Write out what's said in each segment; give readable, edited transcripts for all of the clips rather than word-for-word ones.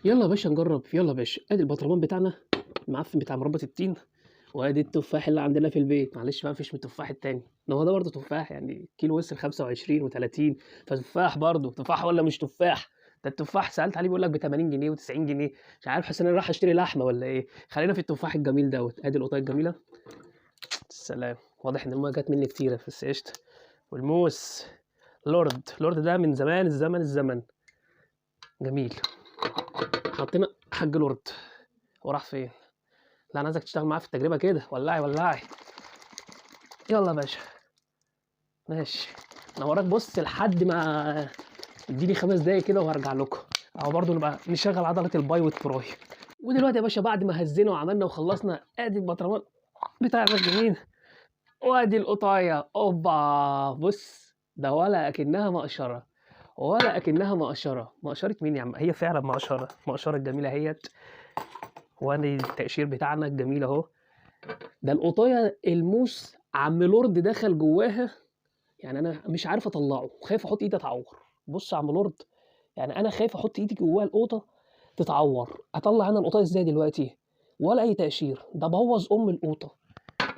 يلا يا باشا نجرب، يلا يا باشا. ادي البطرمان بتاعنا المعفن بتاع مربى التين، وادي التفاح اللي عندنا في البيت. معلش بقى مفيش من التفاح التاني، ده هو ده برضه تفاح يعني. كيلو وصل 25 و30، فتفاح برضه تفاح ولا مش تفاح؟ ده التفاح سألت عليه بيقول لك ب 80 جنيه و90 جنيه. مش عارف، حاسس ان انا رايح اشتري لحمه ولا ايه. خلينا في التفاح الجميل دوت. ادي القطايه الجميله. السلام. واضح ان الميه جت مني كتيره بس قشطه. والموس لورد ده من زمان الزمن جميل. حطينا حاج لورد. هو راح فين؟ لا انا عايزك تشتغل معايا في التجربه كده. ولعي. يلا يا باشا. ماشي. انا وراك بص لحد ما اديني 5 دقايق كده وهرجع لكم. او برضه نبقى نشغل عضله الباي والتراي. ودلوقتي يا باشا بعد ما هزينا وعملنا وخلصنا، ادي البطرمان بتاعنا الجميل، وادي القطايه. اوبا بص، ده ولا اكنها مقشره، مقشره مين يا عم؟ هي فعلا مقشره الجميله اهيت. وادي التقشير بتاعنا الجميل اهو. ده القطايه الموس عم لورد دخل جواها، يعني انا مش عارف اطلعه، خايف احط ايدي اتعور. بص يا عم لورد، يعني انا خايف احط ايدي جوه القوطه تتعور. اطلع انا القوطه ازاي دلوقتي؟ ولا اي تقشير، ده بوظ القوطه.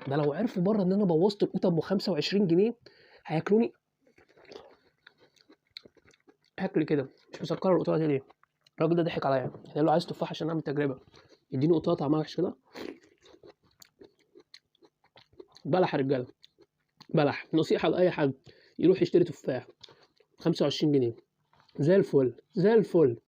ده لو عرفوا بره ان انا بوظت القوطه ب 25 جنيه هياكلوني. اكل كده مش مسكره القوطه دي ليه؟ الراجل ده ضحك عليا، قال له عايز تفاح عشان اعمل تجربه، اديني قوطه طعمها وحش كده. بلح يا رجاله، بلح. نصيحه لاي حد يروح يشتري تفاح 25 جنيه، زي الفل.